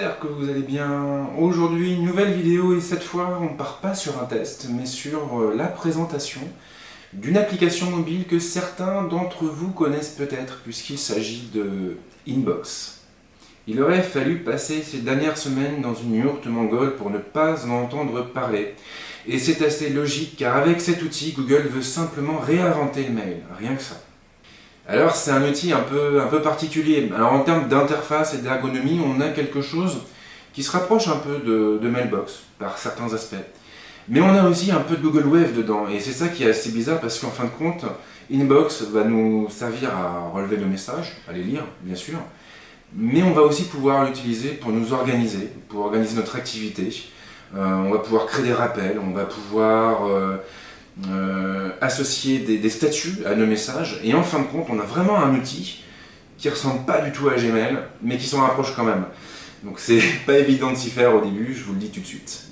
j'espère que vous allez bien. Aujourd'hui, une nouvelle vidéo et cette fois, on part pas sur un test, mais sur la présentation d'une application mobile que certains d'entre vous connaissent peut-être, puisqu'il s'agit de Inbox. Il aurait fallu passer ces dernières semaines dans une yourte mongole pour ne pas en entendre parler. Et c'est assez logique, car avec cet outil, Google veut simplement réinventer le mail, rien que ça. Alors c'est un outil un peu particulier. Alors en termes d'interface et d'ergonomie, on a quelque chose qui se rapproche un peu de Mailbox par certains aspects. Mais on a aussi un peu de Google Wave dedans. Et c'est ça qui est assez bizarre parce qu'en fin de compte, Inbox va nous servir à relever nos messages, à les lire bien sûr. Mais on va aussi pouvoir l'utiliser pour nous organiser, pour organiser notre activité. On va pouvoir créer des rappels, on va pouvoir associer des statuts à nos messages. Et en fin de compte, on a vraiment un outil qui ressemble pas du tout à Gmail, mais qui s'en rapproche quand même. Donc c'est pas évident de s'y faire au début, je vous le dis tout de suite.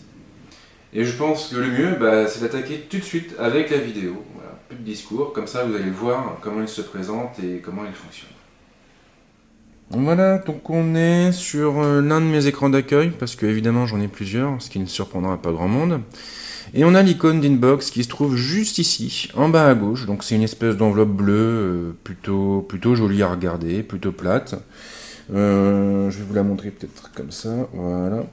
Et je pense que le mieux, c'est d'attaquer tout de suite avec la vidéo. Voilà, peu de discours, comme ça vous allez voir comment il se présente et comment il fonctionne. Voilà, donc on est sur l'un de mes écrans d'accueil, parce que évidemment j'en ai plusieurs, ce qui ne surprendra pas grand monde. Et on a l'icône d'Inbox qui se trouve juste ici, en bas à gauche. Donc c'est une espèce d'enveloppe bleue, plutôt jolie à regarder, plutôt plate. Je vais vous la montrer peut-être comme ça, voilà.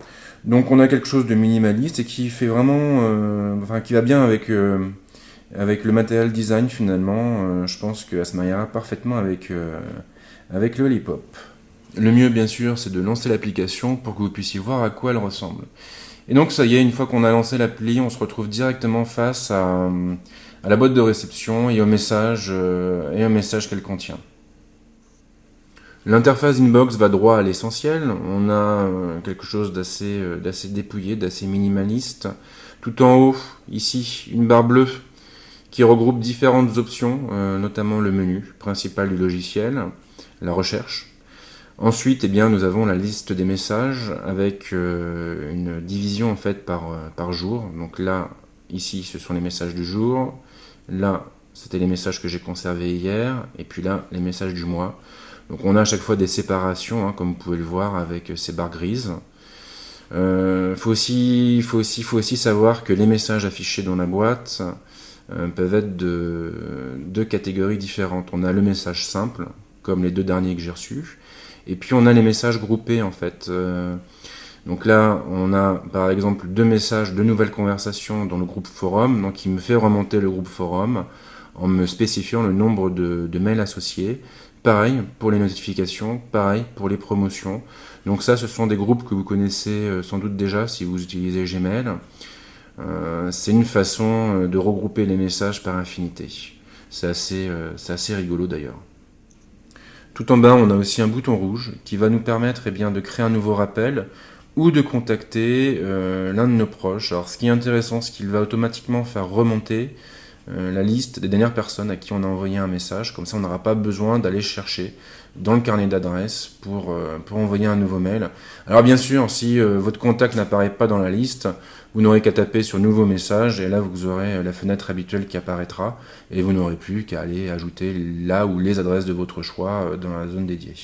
Donc on a quelque chose de minimaliste et qui fait vraiment, qui va bien avec le matériel design finalement. Je pense que ça se mariera parfaitement avec le Lollipop. Le mieux bien sûr c'est de lancer l'application pour que vous puissiez voir à quoi elle ressemble. Et donc ça y est, une fois qu'on a lancé l'appli, on se retrouve directement face à la boîte de réception et au message qu'elle contient. L'interface Inbox va droit à l'essentiel. On a quelque chose d'assez dépouillé, d'assez minimaliste. Tout en haut, ici, une barre bleue qui regroupe différentes options, notamment le menu principal du logiciel, la recherche. Ensuite, nous avons la liste des messages avec une division en fait par jour. Donc là, ici, ce sont les messages du jour. Là, c'était les messages que j'ai conservés hier. Et puis là, les messages du mois. Donc on a à chaque fois des séparations, comme vous pouvez le voir avec ces barres grises. Faut aussi savoir que les messages affichés dans la boîte peuvent être de deux catégories différentes. On a le message simple, comme les deux derniers que j'ai reçus. Et puis on a les messages groupés en fait. Donc là, on a par exemple deux messages, deux nouvelles conversations dans le groupe forum, donc il me fait remonter le groupe forum en me spécifiant le nombre de mails associés. Pareil pour les notifications, pareil pour les promotions. Donc ça, ce sont des groupes que vous connaissez sans doute déjà si vous utilisez Gmail. C'est une façon de regrouper les messages par affinité. C'est assez rigolo d'ailleurs. Tout en bas, on a aussi un bouton rouge qui va nous permettre de créer un nouveau rappel ou de contacter l'un de nos proches. Alors ce qui est intéressant, c'est qu'il va automatiquement faire remonter la liste des dernières personnes à qui on a envoyé un message. Comme ça, on n'aura pas besoin d'aller chercher dans le carnet d'adresses pour envoyer un nouveau mail. Alors bien sûr, si votre contact n'apparaît pas dans la liste, vous n'aurez qu'à taper sur nouveau message et là vous aurez la fenêtre habituelle qui apparaîtra et vous n'aurez plus qu'à aller ajouter là ou les adresses de votre choix dans la zone dédiée.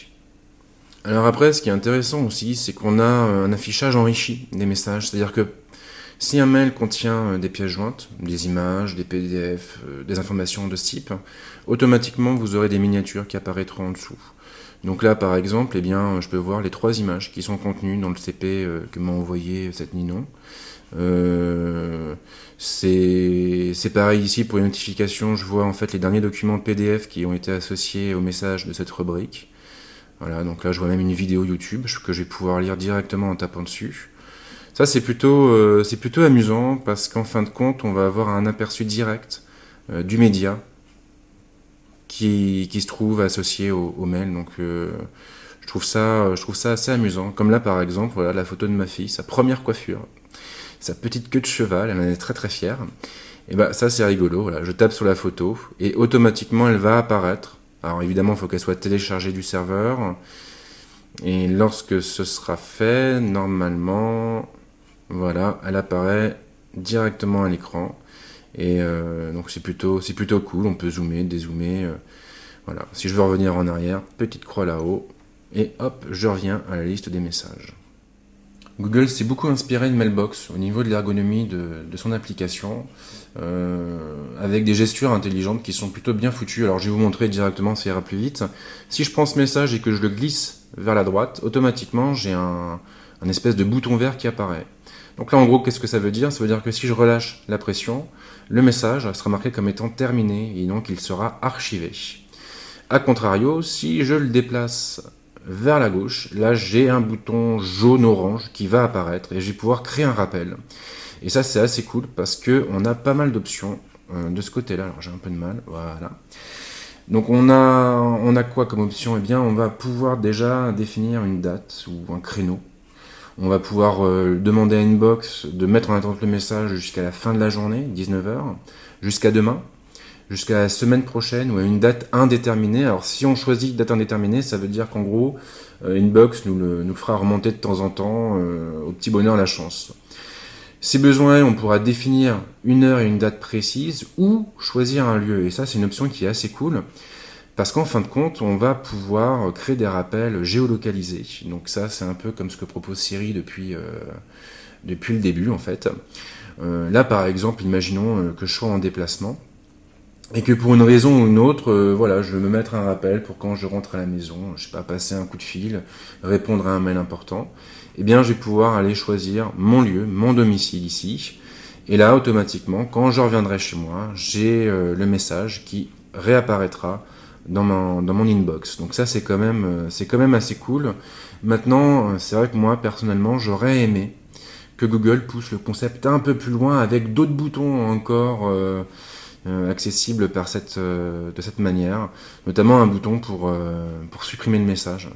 Alors après, ce qui est intéressant aussi, c'est qu'on a un affichage enrichi des messages, c'est-à-dire que si un mail contient des pièces jointes, des images, des PDF, des informations de ce type, automatiquement vous aurez des miniatures qui apparaîtront en dessous. Donc là par exemple, je peux voir les 3 images qui sont contenues dans le CP que m'a envoyé cette Ninon. C'est pareil ici pour les notifications, je vois en fait les derniers documents PDF qui ont été associés au message de cette rubrique. Voilà, donc là je vois même une vidéo YouTube que je vais pouvoir lire directement en tapant dessus. Ça c'est plutôt amusant parce qu'en fin de compte on va avoir un aperçu direct du média qui se trouve associé au mail. Donc je trouve ça assez amusant. Comme là par exemple, voilà la photo de ma fille, sa première coiffure, sa petite queue de cheval, elle en est très très fière. Et ça c'est rigolo, voilà. Je tape sur la photo et automatiquement elle va apparaître. Alors évidemment il faut qu'elle soit téléchargée du serveur. Et lorsque ce sera fait, normalement, voilà, elle apparaît directement à l'écran. Et donc c'est plutôt cool, on peut zoomer, dézoomer. Voilà. Si je veux revenir en arrière, petite croix là-haut. Et hop, je reviens à la liste des messages. Google s'est beaucoup inspiré de Mailbox au niveau de l'ergonomie de son application, avec des gestures intelligentes qui sont plutôt bien foutues. Alors je vais vous montrer directement, ça ira plus vite. Si je prends ce message et que je le glisse vers la droite, automatiquement j'ai un espèce de bouton vert qui apparaît. Donc là en gros, qu'est-ce que ça veut dire? Ça veut dire que si je relâche la pression, le message sera marqué comme étant terminé et donc il sera archivé. A contrario, si je le déplace vers la gauche, là j'ai un bouton jaune-orange qui va apparaître et je vais pouvoir créer un rappel. Et ça c'est assez cool parce qu'on a pas mal d'options de ce côté-là. Alors j'ai un peu de mal, voilà. Donc on a quoi comme option? Eh bien on va pouvoir déjà définir une date ou un créneau. On va pouvoir demander à Inbox de mettre en attente le message jusqu'à la fin de la journée, 19h, jusqu'à demain, jusqu'à la semaine prochaine ou à une date indéterminée. Alors si on choisit date indéterminée, ça veut dire qu'en gros, Inbox nous le fera remonter de temps en temps au petit bonheur la chance. Si besoin, on pourra définir une heure et une date précise ou choisir un lieu. Et ça, c'est une option qui est assez cool. Parce qu'en fin de compte, on va pouvoir créer des rappels géolocalisés. Donc ça, c'est un peu comme ce que propose Siri depuis le début, en fait. Là, par exemple, imaginons que je sois en déplacement et que pour une raison ou une autre, voilà, je veux me mettre un rappel pour quand je rentre à la maison, je sais pas, passer un coup de fil, répondre à un mail important. Eh bien, je vais pouvoir aller choisir mon lieu, mon domicile ici. Et là, automatiquement, quand je reviendrai chez moi, j'ai le message qui réapparaîtra dans mon inbox. Donc ça, c'est quand même assez cool. Maintenant, c'est vrai que moi, personnellement, j'aurais aimé que Google pousse le concept un peu plus loin avec d'autres boutons encore accessibles de cette manière, notamment un bouton pour supprimer le message.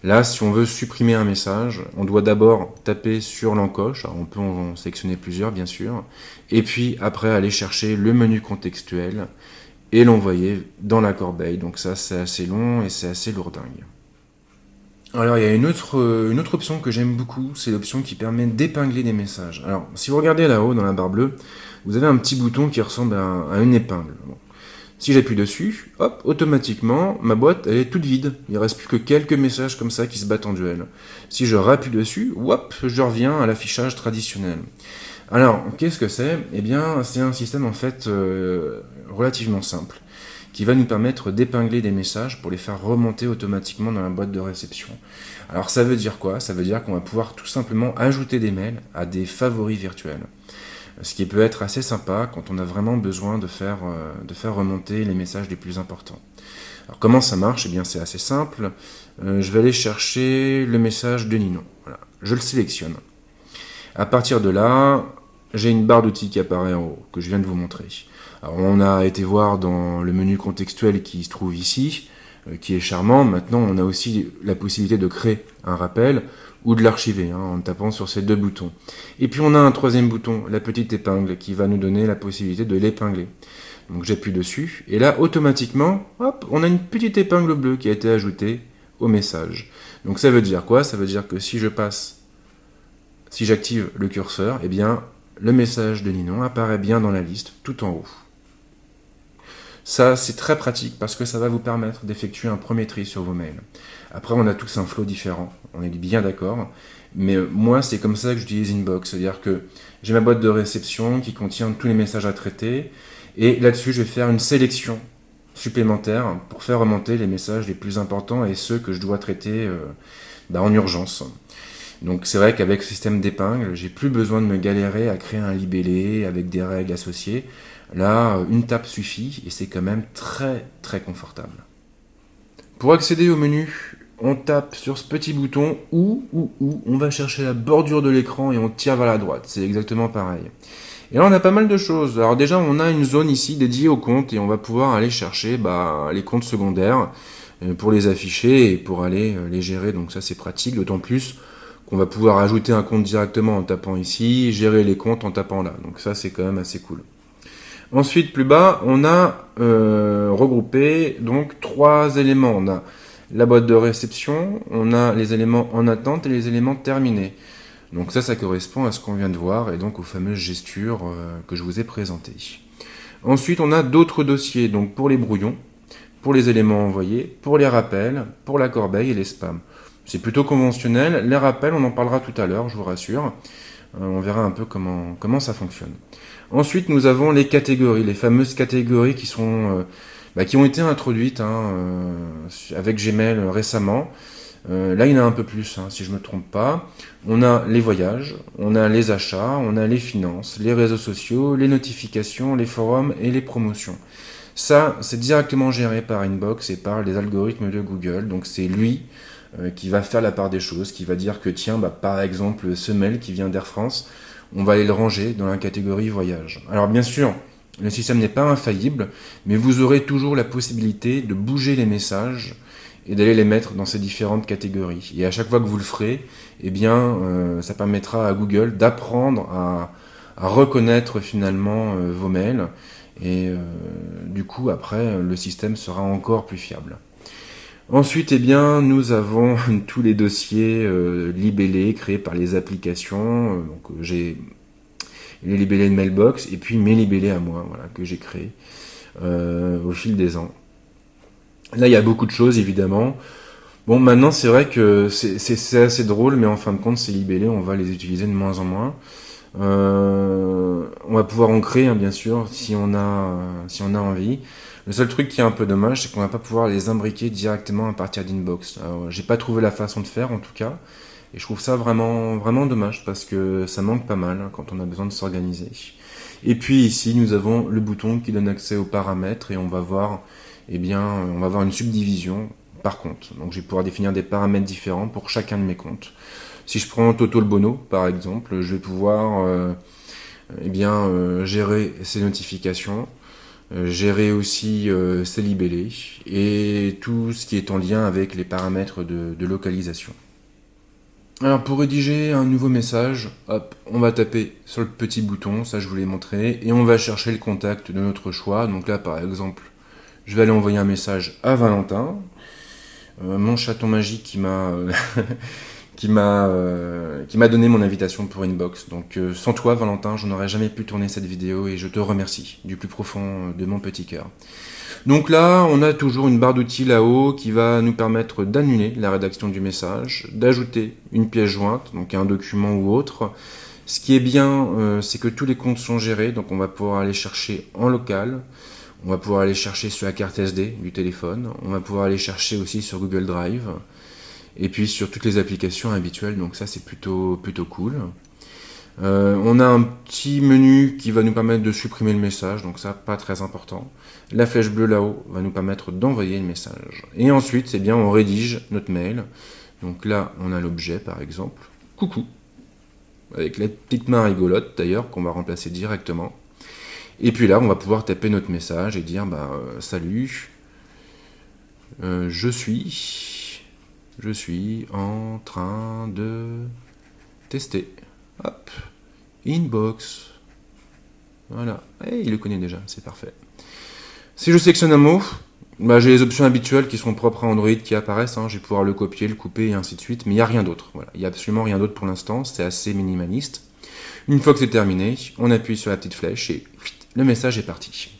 Là, si on veut supprimer un message, on doit d'abord taper sur l'encoche. Alors, on peut en sélectionner plusieurs, bien sûr, et puis après aller chercher le menu contextuel et l'envoyer dans la corbeille. Donc ça, c'est assez long et c'est assez lourdingue. Alors, il y a une autre option que j'aime beaucoup, c'est l'option qui permet d'épingler des messages. Alors, si vous regardez là-haut, dans la barre bleue, vous avez un petit bouton qui ressemble à une épingle. Bon. Si j'appuie dessus, hop, automatiquement, ma boîte, elle est toute vide. Il ne reste plus que quelques messages comme ça qui se battent en duel. Si je rappuie dessus, hop, je reviens à l'affichage traditionnel. Alors, qu'est-ce que c'est? Eh bien, c'est un système en fait relativement simple qui va nous permettre d'épingler des messages pour les faire remonter automatiquement dans la boîte de réception. Alors, ça veut dire quoi? Ça veut dire qu'on va pouvoir tout simplement ajouter des mails à des favoris virtuels. Ce qui peut être assez sympa quand on a vraiment besoin de faire remonter les messages les plus importants. Alors, comment ça marche? Eh bien, c'est assez simple. Je vais aller chercher le message de Ninon. Voilà. Je le sélectionne. À partir de là, j'ai une barre d'outils qui apparaît en haut, que je viens de vous montrer. Alors, on a été voir dans le menu contextuel qui se trouve ici, qui est charmant. Maintenant, on a aussi la possibilité de créer un rappel ou de l'archiver en tapant sur ces deux boutons. Et puis, on a un troisième bouton, la petite épingle, qui va nous donner la possibilité de l'épingler. Donc, j'appuie dessus, et là, automatiquement, hop, on a une petite épingle bleue qui a été ajoutée au message. Donc, ça veut dire quoi? Ça veut dire que si j'active le curseur, eh bien, le message de Ninon apparaît bien dans la liste, tout en haut. Ça, c'est très pratique parce que ça va vous permettre d'effectuer un premier tri sur vos mails. Après, on a tous un flow différent, on est bien d'accord, mais moi, c'est comme ça que j'utilise Inbox, c'est-à-dire que j'ai ma boîte de réception qui contient tous les messages à traiter, et là-dessus, je vais faire une sélection supplémentaire pour faire remonter les messages les plus importants et ceux que je dois traiter en urgence. Donc c'est vrai qu'avec ce système d'épingle, j'ai plus besoin de me galérer à créer un libellé avec des règles associées. Là, une tape suffit et c'est quand même très très confortable. Pour accéder au menu, on tape sur ce petit bouton ou on va chercher la bordure de l'écran et on tire vers la droite. C'est exactement pareil. Et là, on a pas mal de choses. Alors déjà, on a une zone ici dédiée aux comptes et on va pouvoir aller chercher les comptes secondaires pour les afficher et pour aller les gérer. Donc ça, c'est pratique, d'autant plus qu'on va pouvoir ajouter un compte directement en tapant ici, gérer les comptes en tapant là. Donc ça, c'est quand même assez cool. Ensuite, plus bas, on a regroupé donc trois éléments. On a la boîte de réception, on a les éléments en attente et les éléments terminés. Donc ça correspond à ce qu'on vient de voir et donc aux fameuses gestures que je vous ai présentées. Ensuite, on a d'autres dossiers, donc pour les brouillons, pour les éléments envoyés, pour les rappels, pour la corbeille et les spams. C'est plutôt conventionnel. Les rappels, on en parlera tout à l'heure, je vous rassure. On verra un peu comment ça fonctionne. Ensuite, nous avons les catégories, les fameuses catégories qui ont été introduites avec Gmail récemment. Là, il y en a un peu plus, si je ne me trompe pas. On a les voyages, on a les achats, on a les finances, les réseaux sociaux, les notifications, les forums et les promotions. Ça, c'est directement géré par Inbox et par les algorithmes de Google. Donc c'est lui qui va faire la part des choses, qui va dire que tiens, par exemple, ce mail qui vient d'Air France, on va aller le ranger dans la catégorie voyage. Alors bien sûr, le système n'est pas infaillible, mais vous aurez toujours la possibilité de bouger les messages et d'aller les mettre dans ces différentes catégories. Et à chaque fois que vous le ferez, ça permettra à Google d'apprendre à reconnaître finalement vos mails. Et du coup, après, le système sera encore plus fiable. Ensuite, nous avons tous les dossiers libellés, créés par les applications. J'ai les libellés de Mailbox et puis mes libellés à moi, que j'ai créés au fil des ans. Là, il y a beaucoup de choses, évidemment. Bon, maintenant, c'est vrai que c'est assez drôle, mais en fin de compte, ces libellés, on va les utiliser de moins en moins. On va pouvoir en créer, bien sûr, si on a envie. Le seul truc qui est un peu dommage, c'est qu'on va pas pouvoir les imbriquer directement à partir d'Inbox. J'ai pas trouvé la façon de faire, en tout cas. Et je trouve ça vraiment, vraiment dommage, parce que ça manque pas mal quand on a besoin de s'organiser. Et puis ici, nous avons le bouton qui donne accès aux paramètres, et on va voir une subdivision par compte. Donc je vais pouvoir définir des paramètres différents pour chacun de mes comptes. Si je prends Toto le Bono, par exemple, je vais pouvoir gérer ses notifications, gérer aussi ses libellés et tout ce qui est en lien avec les paramètres de localisation. Alors pour rédiger un nouveau message, hop, on va taper sur le petit bouton, ça je vous l'ai montré, et on va chercher le contact de notre choix. Donc là par exemple, je vais aller envoyer un message à Valentin, mon chaton magique qui m'a qui m'a donné mon invitation pour Inbox. Donc sans toi Valentin, je n'aurais jamais pu tourner cette vidéo et je te remercie du plus profond de mon petit cœur. Donc là, on a toujours une barre d'outils là-haut qui va nous permettre d'annuler la rédaction du message, d'ajouter une pièce jointe, donc un document ou autre. Ce qui est bien, c'est que tous les comptes sont gérés, donc on va pouvoir aller chercher en local, on va pouvoir aller chercher sur la carte SD du téléphone, on va pouvoir aller chercher aussi sur Google Drive, et puis sur toutes les applications habituelles, donc ça c'est plutôt cool. On a un petit menu qui va nous permettre de supprimer le message, donc ça pas très important. La flèche bleue là-haut va nous permettre d'envoyer le message. Et ensuite, on rédige notre mail. Donc là, on a l'objet par exemple, coucou, avec la petite main rigolote d'ailleurs qu'on va remplacer directement. Et puis là, on va pouvoir taper notre message et dire salut, je suis en train de tester. Hop, Inbox. Voilà, et il le connaît déjà, c'est parfait. Si je sélectionne un mot, j'ai les options habituelles qui sont propres à Android qui apparaissent. Je vais pouvoir le copier, le couper et ainsi de suite, mais il n'y a rien d'autre. Voilà, il n'y a absolument rien d'autre pour l'instant, c'est assez minimaliste. Une fois que c'est terminé, on appuie sur la petite flèche et le message est parti.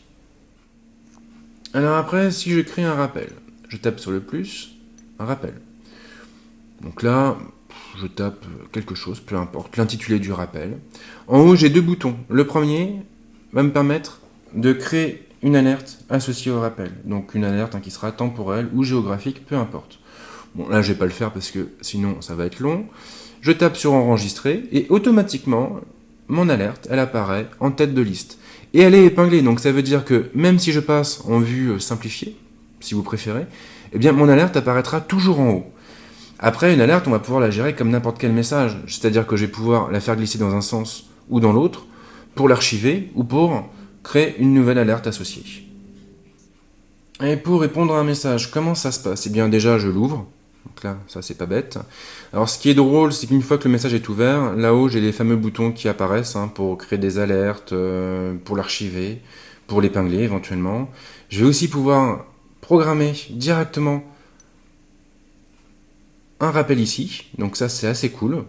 Alors après, si je crée un rappel, je tape sur le plus, un rappel. Donc là, je tape quelque chose, peu importe, l'intitulé du rappel. En haut, j'ai deux boutons. Le premier va me permettre de créer une alerte associée au rappel. Donc une alerte qui sera temporelle ou géographique, peu importe. Bon, là, je vais pas le faire parce que sinon, ça va être long. Je tape sur enregistrer et automatiquement, mon alerte, elle apparaît en tête de liste. Et elle est épinglée, donc ça veut dire que même si je passe en vue simplifiée, si vous préférez, mon alerte apparaîtra toujours en haut. Après, une alerte, on va pouvoir la gérer comme n'importe quel message. C'est-à-dire que je vais pouvoir la faire glisser dans un sens ou dans l'autre pour l'archiver ou pour créer une nouvelle alerte associée. Et pour répondre à un message, comment ça se passe ? Déjà, je l'ouvre. Donc là, ça, c'est pas bête. Alors, ce qui est drôle, c'est qu'une fois que le message est ouvert, là-haut, j'ai les fameux boutons qui apparaissent pour créer des alertes, pour l'archiver, pour l'épingler éventuellement. Je vais aussi pouvoir programmer directement un rappel ici, donc ça c'est assez cool.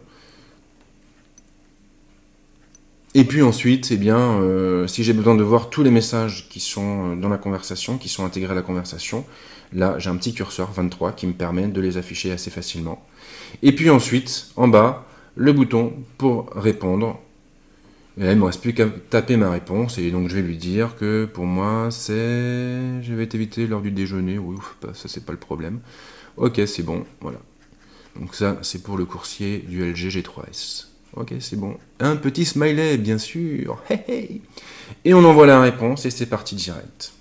Et puis ensuite, eh bien, si j'ai besoin de voir tous les messages qui sont dans la conversation, qui sont intégrés à la conversation, là j'ai un petit curseur 23 qui me permet de les afficher assez facilement. Et puis ensuite, en bas, le bouton pour répondre. Et là, il ne me reste plus qu'à taper ma réponse, et donc je vais lui dire que pour moi c'est... Je vais t'éviter l'heure du déjeuner, oui, ça c'est pas le problème. Ok, c'est bon, voilà. Donc ça, c'est pour le coursier du LG G3S. Ok, c'est bon. Un petit smiley, bien sûr. Hey, hey. Et on envoie la réponse, et c'est parti direct.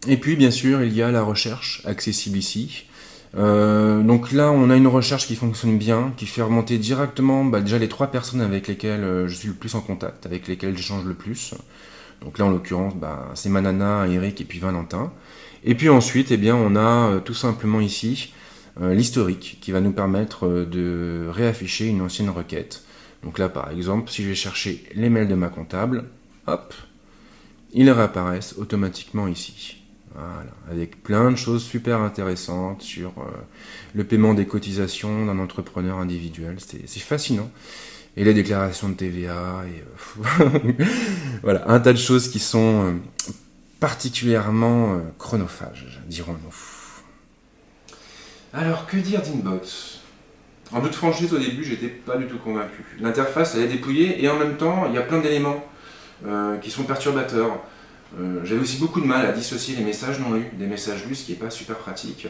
Et puis, bien sûr, il y a la recherche accessible ici. Donc là, on a une recherche qui fonctionne bien, qui fait remonter directement déjà les 3 personnes avec lesquelles je suis le plus en contact, avec lesquelles j'échange le plus. Donc là, en l'occurrence, c'est Manana, Eric et puis Valentin. Et puis ensuite, eh bien, on a tout simplement ici l'historique qui va nous permettre de réafficher une ancienne requête. Donc là, par exemple, si je vais chercher les mails de ma comptable, hop, ils réapparaissent automatiquement ici. Voilà, avec plein de choses super intéressantes sur le paiement des cotisations d'un entrepreneur individuel. C'est fascinant. Et les déclarations de TVA, et voilà, un tas de choses qui sont particulièrement chronophages, dirons-nous. Alors, que dire d'Inbox? En toute franchise, au début, j'étais pas du tout convaincu. L'interface, elle est dépouillée, et en même temps, il y a plein d'éléments qui sont perturbateurs. J'avais aussi beaucoup de mal à dissocier les messages non lus des messages lus, ce qui n'est pas super pratique.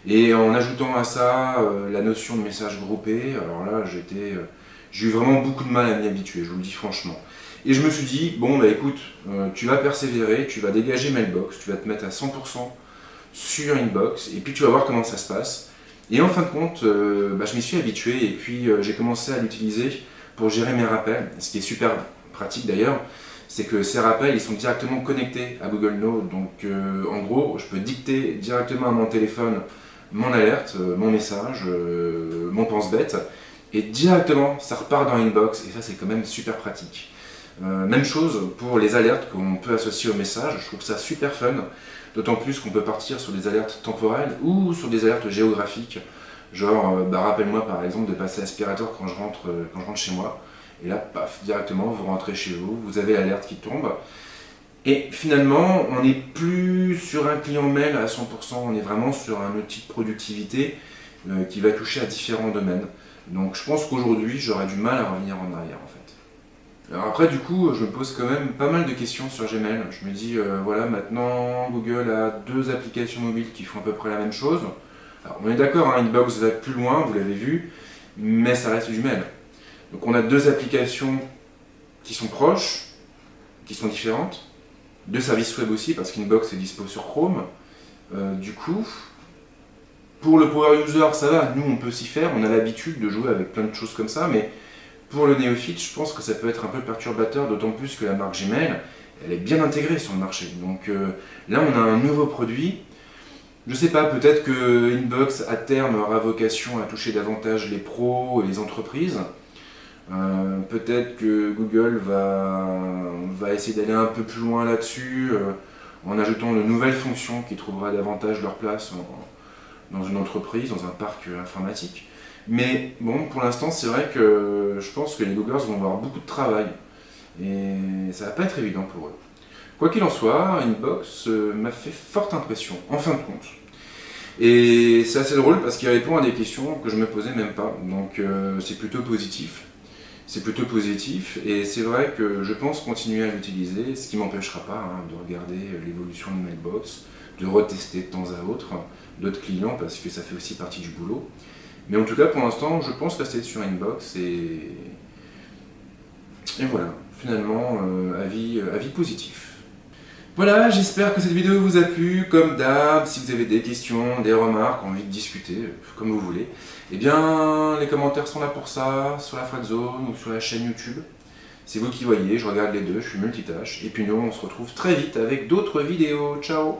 Et en ajoutant à ça la notion de message groupé, alors là j'ai eu vraiment beaucoup de mal à m'y habituer, je vous le dis franchement. Et je me suis dit, bon bah écoute, tu vas persévérer, tu vas dégager Mailbox, tu vas te mettre à 100% sur Inbox, et puis tu vas voir comment ça se passe. Et en fin de compte, je m'y suis habitué, et puis j'ai commencé à l'utiliser pour gérer mes rappels, ce qui est super pratique d'ailleurs. C'est que ces rappels, ils sont directement connectés à Google Note. Donc en gros, je peux dicter directement à mon téléphone mon alerte, mon message, mon pense-bête, et directement, ça repart dans Inbox, et ça c'est quand même super pratique. Même chose pour les alertes qu'on peut associer au message, je trouve ça super fun, d'autant plus qu'on peut partir sur des alertes temporelles ou sur des alertes géographiques, genre rappelle-moi par exemple de passer aspirateur quand je rentre chez moi. Et là, paf, directement, vous rentrez chez vous, vous avez l'alerte qui tombe. Et finalement, on n'est plus sur un client mail à 100%, on est vraiment sur un outil de productivité qui va toucher à différents domaines. Donc je pense qu'aujourd'hui, j'aurais du mal à revenir en arrière en fait. Alors après, du coup, je me pose quand même pas mal de questions sur Gmail. Je me dis, voilà, maintenant, Google a 2 applications mobiles qui font à peu près la même chose. Alors on est d'accord, hein, Inbox va plus loin, vous l'avez vu, mais ça reste du mail. Donc on a 2 applications qui sont proches, qui sont différentes, 2 services web aussi, parce qu'Inbox est dispo sur Chrome. Du coup, pour le power user, ça va, nous on peut s'y faire, on a l'habitude de jouer avec plein de choses comme ça, mais pour le néophyte, je pense que ça peut être un peu perturbateur, d'autant plus que la marque Gmail, elle est bien intégrée sur le marché. Donc là on a un nouveau produit. Je sais pas, peut-être que Inbox à terme aura vocation à toucher davantage les pros et les entreprises. Peut-être que Google va essayer d'aller un peu plus loin là-dessus en ajoutant de nouvelles fonctions qui trouveraient davantage leur place dans une entreprise, dans un parc informatique. Mais bon, pour l'instant, c'est vrai que je pense que les Googlers vont avoir beaucoup de travail et ça va pas être évident pour eux. Quoi qu'il en soit, Inbox m'a fait forte impression, en fin de compte. Et c'est assez drôle parce qu'il répond à des questions que je me posais même pas, donc c'est plutôt positif. C'est plutôt positif et c'est vrai que je pense continuer à l'utiliser, ce qui ne m'empêchera pas de regarder l'évolution de Mailbox, de retester de temps à autre d'autres clients parce que ça fait aussi partie du boulot. Mais en tout cas pour l'instant je pense rester sur Inbox et voilà, finalement avis positif. Voilà, j'espère que cette vidéo vous a plu. Comme d'hab, si vous avez des questions, des remarques, envie de discuter, comme vous voulez, eh bien, les commentaires sont là pour ça, sur la Friendzone ou sur la chaîne YouTube. C'est vous qui voyez, je regarde les deux, je suis multitâche. Et puis nous, on se retrouve très vite avec d'autres vidéos. Ciao!